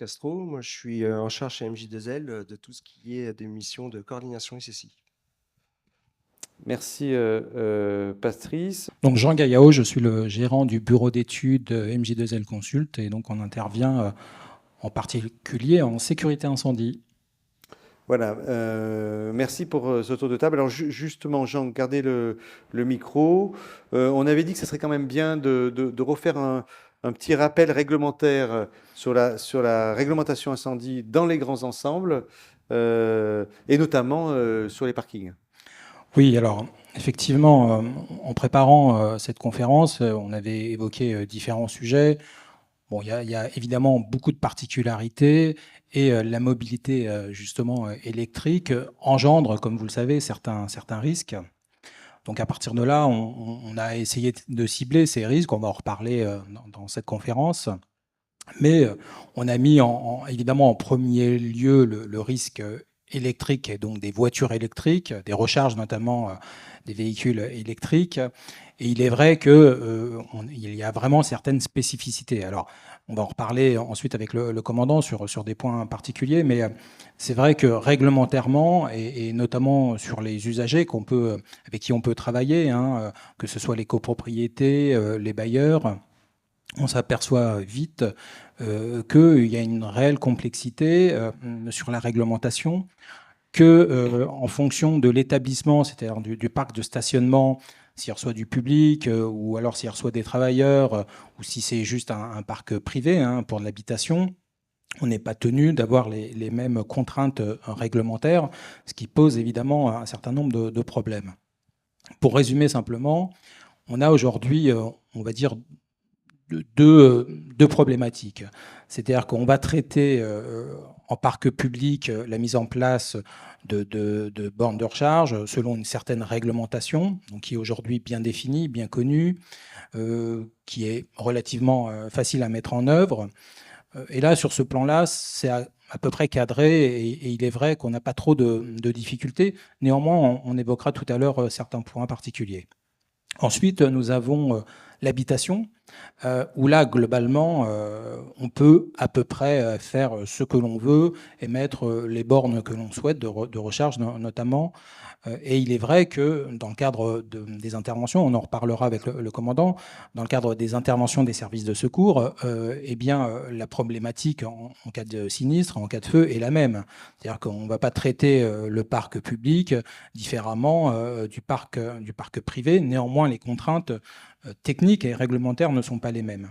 Castro. Moi, je suis en charge chez MJ2L de tout ce qui est des missions de coordination SSI. Merci Patrice. Donc Jean Gaillao, je suis le gérant du bureau d'études MJ2L Consult et donc on intervient en particulier en sécurité incendie. Voilà, merci pour ce tour de table. Alors justement, Jean, gardez le micro. On avait dit que ce serait quand même bien de refaire un petit rappel réglementaire sur la réglementation incendie dans les grands ensembles et notamment sur les parkings. Oui, alors effectivement, en préparant cette conférence, on avait évoqué différents sujets. Bon, il y a évidemment beaucoup de particularités et la mobilité justement électrique engendre, comme vous le savez, certains risques. Donc à partir de là, on a essayé de cibler ces risques. On va en reparler dans cette conférence. Mais on a mis évidemment en premier lieu le risque électrique, et donc des voitures électriques, des recharges notamment des véhicules électriques. Et il est vrai qu'il y a vraiment certaines spécificités. Alors, on va en reparler ensuite avec le commandant sur des points particuliers, mais c'est vrai que réglementairement, et notamment sur les usagers avec qui on peut travailler, hein, que ce soit les copropriétés, les bailleurs, on s'aperçoit vite qu'il y a une réelle complexité sur la réglementation, que en fonction de l'établissement, c'est-à-dire du parc de stationnement, s'il reçoit du public ou alors s'il reçoit des travailleurs ou si c'est juste un parc privé hein, pour de l'habitation, on n'est pas tenu d'avoir les mêmes contraintes réglementaires, ce qui pose évidemment un certain nombre de problèmes. Pour résumer simplement, on a aujourd'hui, on va dire, deux problématiques. C'est-à-dire qu'on va traiter en parc public la mise en place de bornes de recharge selon une certaine réglementation, donc qui est aujourd'hui bien définie, bien connue, qui est relativement facile à mettre en œuvre. Et là, sur ce plan-là, c'est à peu près cadré et il est vrai qu'on n'a pas trop de difficultés. Néanmoins, on évoquera tout à l'heure certains points particuliers. Ensuite, nous avons l'habitation, où là, globalement, on peut à peu près faire ce que l'on veut et mettre les bornes que l'on souhaite de recharge notamment. Et il est vrai que dans le cadre des interventions, on en reparlera avec le commandant, dans le cadre des interventions des services de secours, eh bien, la problématique en cas de sinistre, en cas de feu, est la même. C'est-à-dire qu'on ne va pas traiter le parc public différemment du parc privé. Néanmoins, les contraintes techniques et réglementaires ne sont pas les mêmes.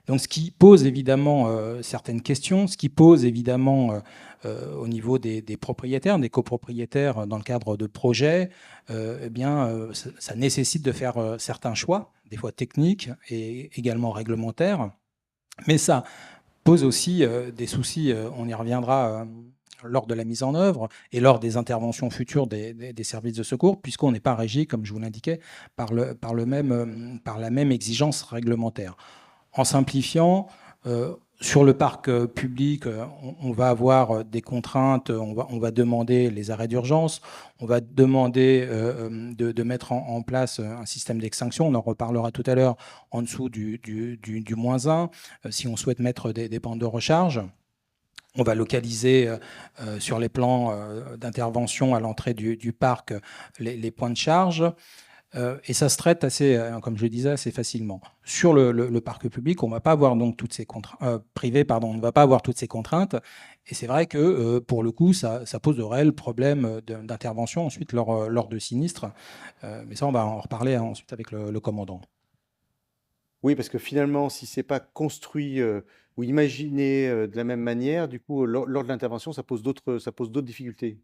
Donc, ce qui pose évidemment certaines questions, ce qui pose évidemment au niveau des propriétaires, des copropriétaires dans le cadre de projets, eh bien, ça nécessite de faire certains choix, des fois techniques et également réglementaires. Mais ça pose aussi des soucis, on y reviendra lors de la mise en œuvre et lors des interventions futures des services de secours, puisqu'on n'est pas régi, comme je vous l'indiquais, par la même exigence réglementaire. En simplifiant, sur le parc public, on va avoir des contraintes, on va demander les arrêts d'urgence, on va demander de mettre en place un système d'extinction, on en reparlera tout à l'heure, en dessous du -1, si on souhaite mettre des bandes de recharge. On va localiser sur les plans d'intervention à l'entrée du parc les points de charge. Et ça se traite assez, comme je le disais, assez facilement. Sur le parc public, on ne va pas avoir donc toutes ces contraintes privé, pardon, on ne va pas avoir toutes ces contraintes. Et c'est vrai que pour le coup, ça pose de réels problèmes d'intervention ensuite lors de sinistres. Mais ça, on va en reparler ensuite avec le commandant. Oui, parce que finalement, si c'est pas construit ou imaginé de la même manière, du coup, lors de l'intervention, ça pose d'autres difficultés.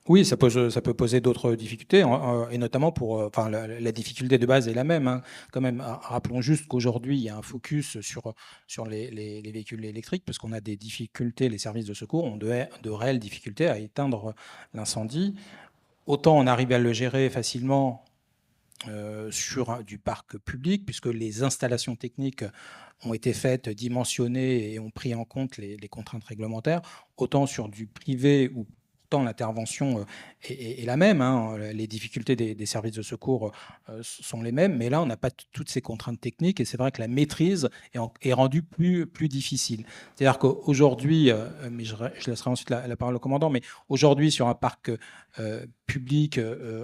Oui, ça peut poser d'autres difficultés, et notamment enfin, la difficulté de base est la même, hein. Quand même, rappelons juste qu'aujourd'hui, il y a un focus sur les véhicules électriques, parce qu'on a des difficultés, les services de secours ont de réelles difficultés à éteindre l'incendie. Autant on arrive à le gérer facilement sur du parc public, puisque les installations techniques ont été faites, dimensionnées et ont pris en compte les contraintes réglementaires, autant sur du privé où pourtant l'intervention est la même, hein. Les difficultés des services de secours sont les mêmes, mais là, on n'a pas toutes ces contraintes techniques et c'est vrai que la maîtrise est rendue plus difficile. C'est-à-dire qu'aujourd'hui, mais je laisserai ensuite la parole au commandant, mais aujourd'hui, sur un parc public,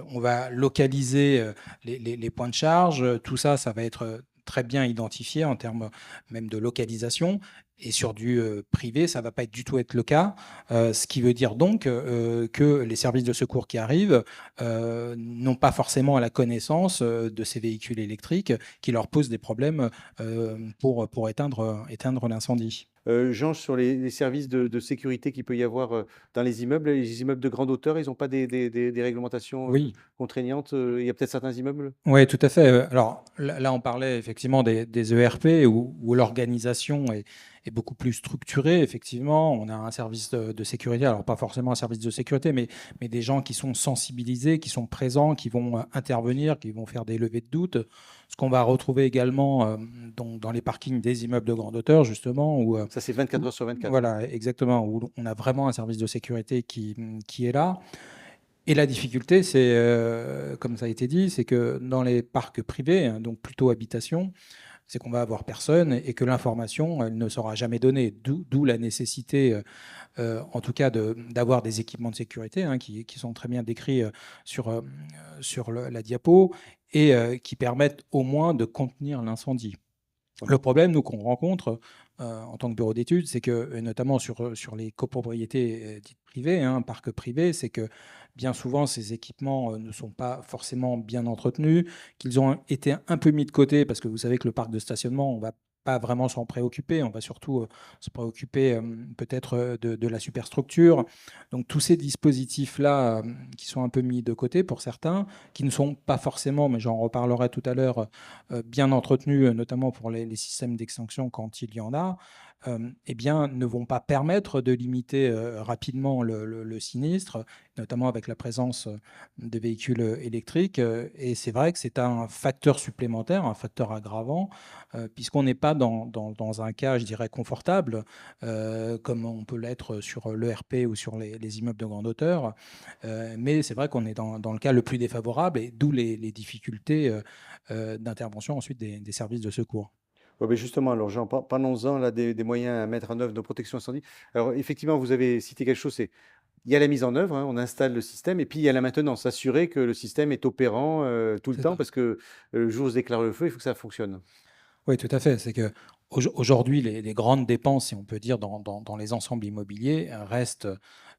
on va localiser les points de charge. Tout ça, ça va être très bien identifié en termes même de localisation. Et sur du privé, ça ne va pas du tout être le cas. Ce qui veut dire donc que les services de secours qui arrivent n'ont pas forcément la connaissance de ces véhicules électriques qui leur posent des problèmes pour éteindre l'incendie. Jean, sur les services de sécurité qu'il peut y avoir dans les immeubles de grande hauteur, ils n'ont pas des réglementations Oui. contraignantes. Il y a peut-être certains immeubles. Oui, tout à fait. Alors là, on parlait effectivement des ERP où l'organisation est beaucoup plus structurée. Effectivement, on a un service de sécurité, alors pas forcément un service de sécurité, mais des gens qui sont sensibilisés, qui sont présents, qui vont intervenir, qui vont faire des levées de doute. Ce qu'on va retrouver également dans les parkings des immeubles de grande hauteur, justement. Ça, c'est 24 heures sur 24. Voilà, exactement, où on a vraiment un service de sécurité qui est là. Et la difficulté, c'est, comme ça a été dit, c'est que dans les parcs privés, hein, donc plutôt habitation, c'est qu'on va avoir personne et que l'information, elle ne sera jamais donnée. D'où la nécessité, en tout cas, d'avoir des équipements de sécurité hein, qui sont très bien décrits sur la diapo et qui permettent au moins de contenir l'incendie. Le problème, nous, qu'on rencontre en tant que bureau d'études, c'est que, et notamment sur les copropriétés dites privées, hein, parcs privés, c'est que bien souvent, ces équipements ne sont pas forcément bien entretenus, qu'ils ont été un peu mis de côté, parce que vous savez que le parc de stationnement, on va pas vraiment s'en préoccuper, on va surtout se préoccuper peut-être de la superstructure. Donc tous ces dispositifs-là qui sont un peu mis de côté pour certains, qui ne sont pas forcément, mais j'en reparlerai tout à l'heure, bien entretenus, notamment pour les systèmes d'extinction quand il y en a, eh bien, ne vont pas permettre de limiter rapidement le sinistre, notamment avec la présence de véhicules électriques. Et c'est vrai que c'est un facteur supplémentaire, un facteur aggravant, puisqu'on n'est pas dans un cas, je dirais, confortable, comme on peut l'être sur l'ERP ou sur les immeubles de grande hauteur. Mais c'est vrai qu'on est dans le cas le plus défavorable, et d'où les difficultés d'intervention ensuite des services de secours. Ouais, mais justement, alors Jean, parlons-en là des moyens à mettre en œuvre de protection incendie. Alors effectivement, vous avez cité quelque chose, c'est il y a la mise en œuvre, hein, on installe le système, et puis il y a la maintenance, s'assurer que le système est opérant tout le C'est temps, ça. parce que le jour où se déclare le feu, il faut que ça fonctionne. Oui, tout à fait. C'est que aujourd'hui, les grandes dépenses, si on peut dire, dans les ensembles immobiliers restent.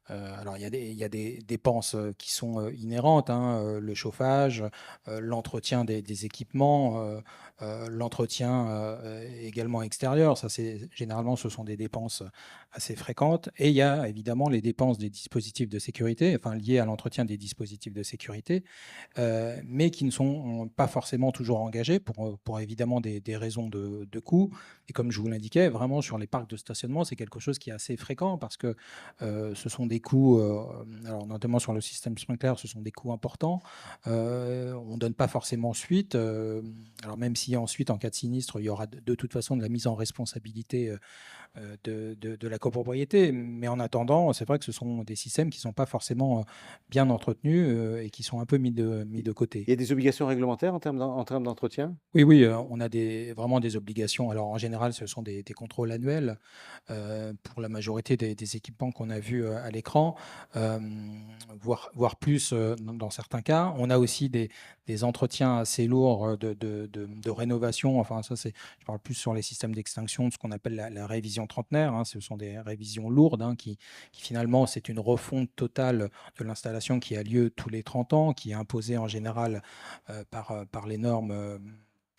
Alors, il y a des dépenses qui sont inhérentes, hein, le chauffage, l'entretien des équipements, l'entretien également extérieur. Ça, généralement, ce sont des dépenses assez fréquentes. Et il y a évidemment les dépenses des dispositifs de sécurité, enfin liées à l'entretien des dispositifs de sécurité, mais qui ne sont pas forcément toujours engagés pour évidemment des raisons de coût. Et comme je vous l'indiquais, vraiment sur les parcs de stationnement, c'est quelque chose qui est assez fréquent parce que ce sont des coûts, alors notamment sur le système sprinkler, ce sont des coûts importants. On ne donne pas forcément suite. Alors même si ensuite, en cas de sinistre, il y aura de toute façon de la mise en responsabilité de la copropriété. Mais en attendant, c'est vrai que ce sont des systèmes qui ne sont pas forcément bien entretenus et qui sont un peu mis de côté. Il y a des obligations réglementaires en termes d'entretien? Oui, oui, on a vraiment des obligations. Alors en général, ce sont des contrôles annuels pour la majorité des équipements qu'on a vus à l'écran, voire plus dans certains cas. On a aussi des entretiens assez lourds de rénovation. Enfin, ça, je parle plus sur les systèmes d'extinction, de ce qu'on appelle la révision trentenaire, hein. Ce sont des révisions lourdes hein, qui finalement, c'est une refonte totale de l'installation qui a lieu tous les 30 ans, qui est imposée en général par les normes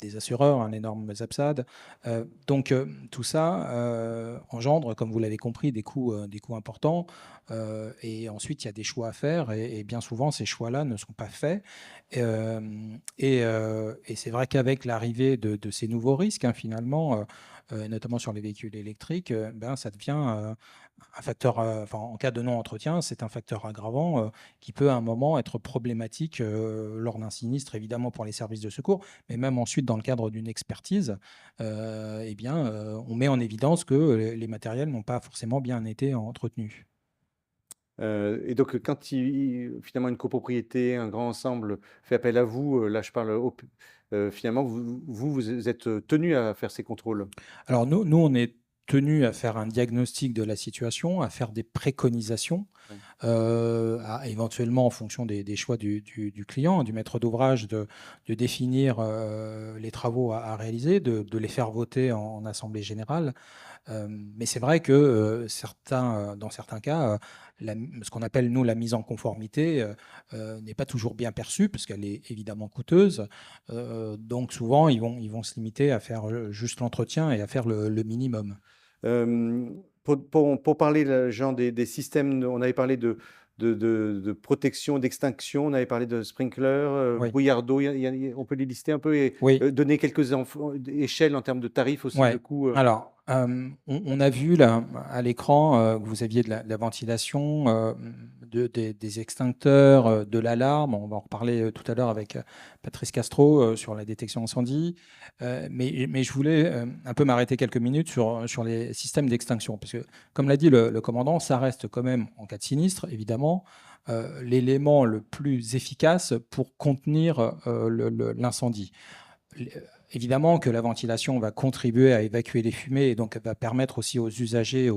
des assureurs, hein, les normes ZAPSAD. Donc tout ça engendre, comme vous l'avez compris, des coûts importants. Et ensuite, il y a des choix à faire et bien souvent, ces choix-là ne sont pas faits. Et c'est vrai qu'avec l'arrivée de ces nouveaux risques, hein, finalement, notamment sur les véhicules électriques, ben, ça devient un facteur, enfin, en cas de non-entretien, c'est un facteur aggravant qui peut à un moment être problématique lors d'un sinistre, évidemment pour les services de secours, mais même ensuite dans le cadre d'une expertise, eh bien, on met en évidence que les matériels n'ont pas forcément bien été entretenus. Et donc, quand finalement une copropriété, un grand ensemble fait appel à vous, là je parle finalement, vous êtes tenu à faire ces contrôles. Alors nous, on est tenu à faire un diagnostic de la situation, à faire des préconisations, Ouais. éventuellement en fonction des choix du client, du maître d'ouvrage, de définir les travaux à réaliser, de les faire voter en assemblée générale. Mais c'est vrai que dans certains cas, ce qu'on appelle, nous, la mise en conformité n'est pas toujours bien perçue, parce qu'elle est évidemment coûteuse. Donc souvent, ils vont se limiter à faire juste l'entretien et à faire le minimum. Pour parler, Jean, des systèmes, on avait parlé de protection, d'extinction, on avait parlé de sprinkler, Oui, brouillard d'eau, on peut les lister un peu et oui. donner quelques échelles en termes de tarifs aussi, de Ouais. coûts. Alors, on a vu là, à l'écran, que vous aviez de la ventilation, des extincteurs, de l'alarme. On va en reparler tout à l'heure avec Patrice Castro sur la détection incendie. Mais je voulais un peu m'arrêter quelques minutes sur les systèmes d'extinction. Parce que, comme l'a dit le commandant, ça reste quand même, en cas de sinistre, évidemment, l'élément le plus efficace pour contenir l'incendie. Évidemment que la ventilation va contribuer à évacuer les fumées et donc va permettre aussi aux usagers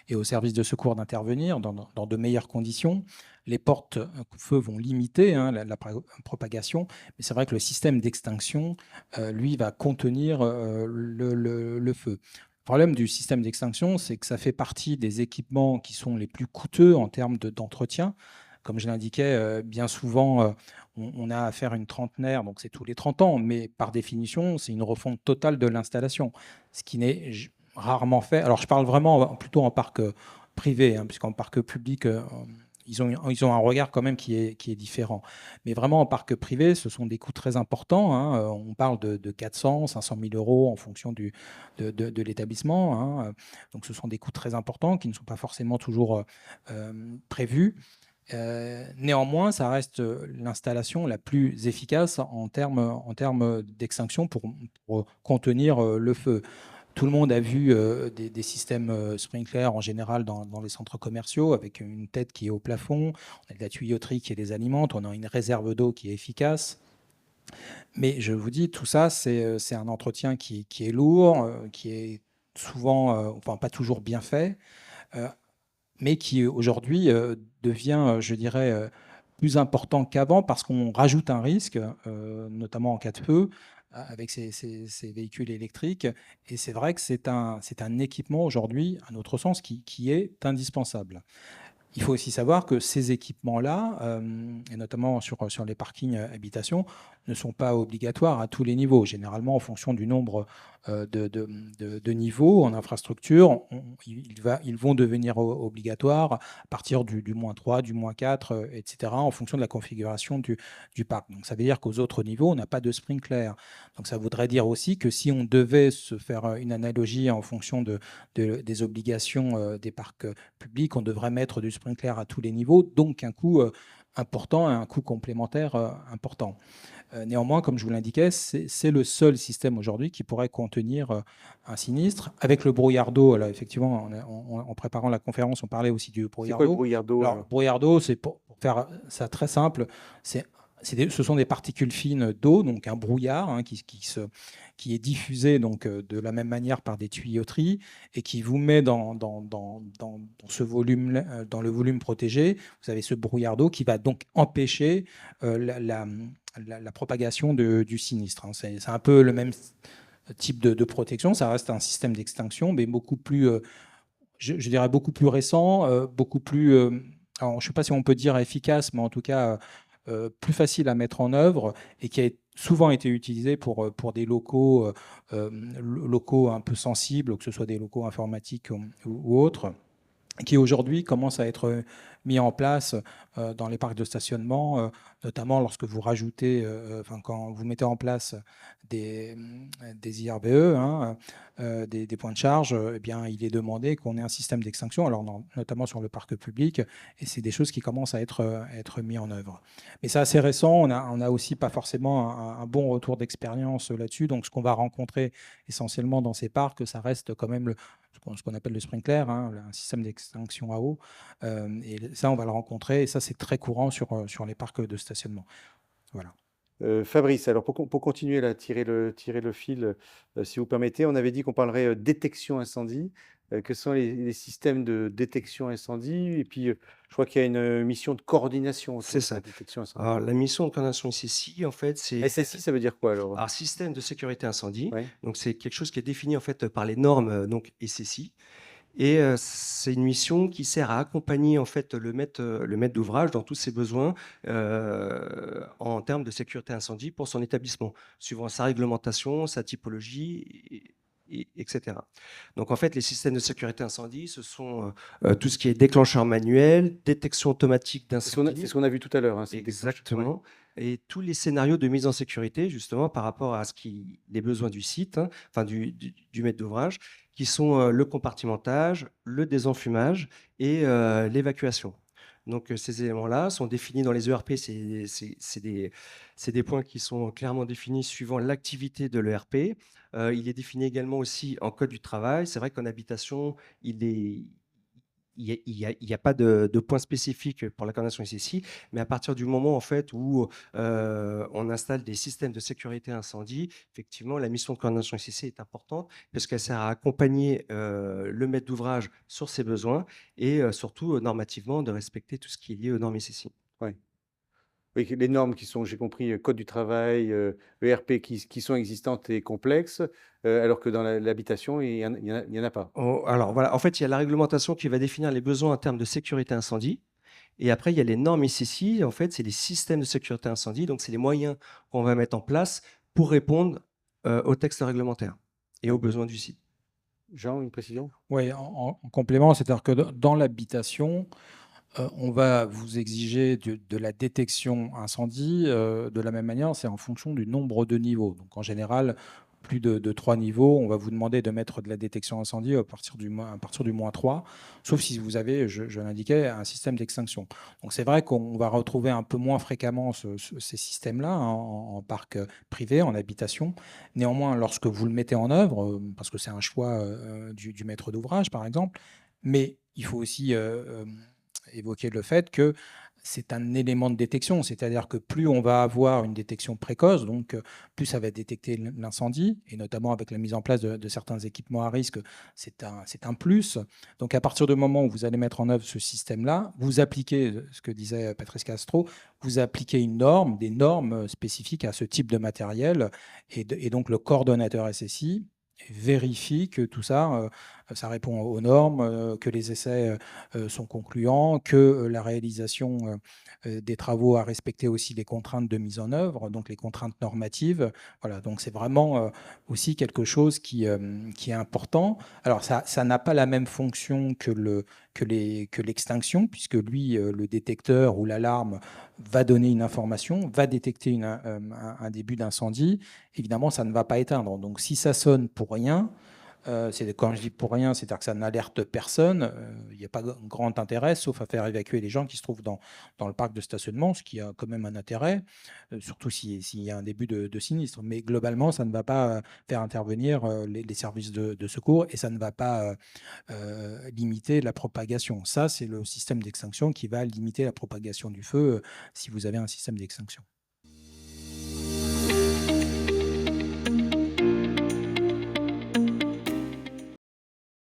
et aux services de secours d'intervenir dans de meilleures conditions. Les porte-feux vont limiter la propagation, mais c'est vrai que le système d'extinction, lui, va contenir le feu. Le problème du système d'extinction, c'est que ça fait partie des équipements qui sont les plus coûteux en termes d'entretien. Comme je l'indiquais, bien souvent, on a affaire à une trentenaire, donc c'est tous les 30 ans, mais par définition, c'est une refonte totale de l'installation, ce qui n'est rarement fait. Alors, je parle vraiment plutôt en parc privé, puisqu'en parc public, ils ont un regard quand même qui est différent. Mais vraiment, en parc privé, ce sont des coûts très importants. On parle de 400, 500 000 euros en fonction de l'établissement. Donc, ce sont des coûts très importants qui ne sont pas forcément toujours prévus. Néanmoins, ça reste l'installation la plus efficace en termes d'extinction pour contenir le feu. Tout le monde a vu des systèmes sprinklers en général dans les centres commerciaux avec une tête qui est au plafond, on a de la tuyauterie qui les alimente, on a une réserve d'eau qui est efficace. Mais je vous dis, tout ça, c'est un entretien qui est lourd, qui est souvent, enfin pas toujours bien fait. Mais qui aujourd'hui devient, je dirais, plus important qu'avant parce qu'on rajoute un risque, notamment en cas de feu, avec ces véhicules électriques. Et c'est vrai que c'est un équipement aujourd'hui, à notre sens, qui est indispensable. Il faut aussi savoir que ces équipements-là, et notamment sur les parkings habitations, ne sont pas obligatoires à tous les niveaux. Généralement, en fonction du nombre de niveaux en infrastructure, ils vont devenir obligatoires à partir du -3, du -4, etc., en fonction de la configuration du parc. Donc, ça veut dire qu'aux autres niveaux, on n'a pas de sprinkler. Donc, ça voudrait dire aussi que si on devait se faire une analogie en fonction des obligations des parcs publics, on devrait mettre du sprinkler à tous les niveaux, donc un coût important et un coût complémentaire important. Néanmoins, comme je vous l'indiquais, c'est le seul système aujourd'hui qui pourrait contenir un sinistre. Avec le brouillard d'eau, là, effectivement, en préparant la conférence, on parlait aussi du C'est brouillard quoi le d'eau. brouillard d'eau? Alors, brouillard d'eau, c'est pour faire ça très simple, ce sont des particules fines d'eau, donc un brouillard qui est diffusé donc, de la même manière par des tuyauteries et qui vous met dans ce volume, dans le volume protégé. Vous avez ce brouillard d'eau qui va donc empêcher la propagation du sinistre. C'est un peu le même type de protection. Ça reste un système d'extinction, mais beaucoup plus, je dirais, beaucoup plus récent, beaucoup plus, alors, je ne sais pas si on peut dire efficace, mais en tout cas plus facile à mettre en œuvre et qui a souvent été utilisé pour des locaux un peu sensibles, que ce soit des locaux informatiques ou autres, qui aujourd'hui commencent à être mis en place dans les parcs de stationnement, notamment lorsque vous rajoutez, quand vous mettez en place des IRBE, des points de charge, eh bien, il est demandé qu'on ait un système d'extinction, alors notamment sur le parc public, et c'est des choses qui commencent à être mises en œuvre. Mais c'est assez récent, on a aussi pas forcément un bon retour d'expérience là-dessus, donc ce qu'on va rencontrer essentiellement dans ces parcs, ça reste quand même ce qu'on appelle le sprinkler, un système d'extinction à eau. Et ça, on va le rencontrer. Et ça, c'est très courant sur les parcs de stationnement. Voilà. Fabrice, alors pour continuer là, tirer le fil, si vous permettez, on avait dit qu'on parlerait détection incendie. Quels sont les systèmes de détection incendie? Et puis, je crois qu'il y a une mission de coordination C'est autour de ça. la détection incendie. Alors, la mission de coordination SSI, en fait, c'est SSI, ça veut dire quoi alors? alors système de sécurité incendie. Ouais. Donc, c'est quelque chose qui est défini en fait par les normes donc SSI. Et c'est une mission qui sert à accompagner en fait le maître d'ouvrage dans tous ses besoins en termes de sécurité incendie pour son établissement, suivant sa réglementation, sa typologie, etc. Donc en fait, les systèmes de sécurité incendie, ce sont tout ce qui est déclencheur manuel, détection automatique C'est ce d'incendie. qu'on a vu tout à l'heure. Hein, c'est Exactement. Et tous les scénarios de mise en sécurité, justement, par rapport à les besoins du site, hein, enfin du maître d'ouvrage, qui sont le compartimentage, le désenfumage et l'évacuation. Donc ces éléments-là sont définis dans les ERP, c'est des points qui sont clairement définis suivant l'activité de l'ERP. Il est défini également aussi en code du travail. C'est vrai qu'en habitation, il y a pas de point spécifique pour la coordination SSI, mais à partir du moment en fait où on installe des systèmes de sécurité incendie, effectivement, la mission de coordination SSI est importante parce qu'elle sert à accompagner le maître d'ouvrage sur ses besoins et surtout normativement de respecter tout ce qui est lié aux normes SSI. Ouais. Oui, les normes qui sont, j'ai compris, code du travail, ERP qui sont existantes et complexes, alors que dans l'habitation, il y en a pas. Alors voilà, en fait, il y a la réglementation qui va définir les besoins en termes de sécurité incendie. Et après, il y a les normes SSI. En fait, c'est les systèmes de sécurité incendie. Donc, c'est les moyens qu'on va mettre en place pour répondre aux textes réglementaires et aux besoins du site. Jean, une précision? Oui, en complément, c'est-à-dire que dans l'habitation, on va vous exiger de la détection incendie. De la même manière, c'est en fonction du nombre de niveaux. Donc, en général, plus de 3 niveaux, on va vous demander de mettre de la détection incendie à partir du moins 3, sauf si vous avez, je l'indiquais, un système d'extinction. Donc, c'est vrai qu'on va retrouver un peu moins fréquemment ces systèmes-là en parc privé, en habitation. Néanmoins, lorsque vous le mettez en œuvre, parce que c'est un choix du maître d'ouvrage, par exemple, mais il faut aussi évoquer le fait que c'est un élément de détection, c'est-à-dire que plus on va avoir une détection précoce, donc plus ça va détecter l'incendie, et notamment avec la mise en place de certains équipements à risque, c'est un plus. Donc à partir du moment où vous allez mettre en œuvre ce système-là, vous appliquez, ce que disait Patrice Castro, vous appliquez des normes spécifiques à ce type de matériel, et donc le coordonnateur SSI vérifie que tout ça, ça répond aux normes, que les essais sont concluants, que la réalisation des travaux a respecté aussi les contraintes de mise en œuvre, donc les contraintes normatives. Voilà, donc c'est vraiment aussi quelque chose qui est important. Alors ça n'a pas la même fonction que l'extinction, puisque lui, le détecteur ou l'alarme va donner une information, va détecter un début d'incendie. Évidemment, ça ne va pas éteindre. Donc si ça sonne pour rien, quand je dis pour rien, c'est-à-dire que ça n'alerte personne, il n'y a pas grand intérêt, sauf à faire évacuer les gens qui se trouvent dans le parc de stationnement, ce qui a quand même un intérêt, surtout s'il y a un début de sinistre. Mais globalement, ça ne va pas faire intervenir les services de secours, et ça ne va pas limiter la propagation. Ça, c'est le système d'extinction qui va limiter la propagation du feu si vous avez un système d'extinction.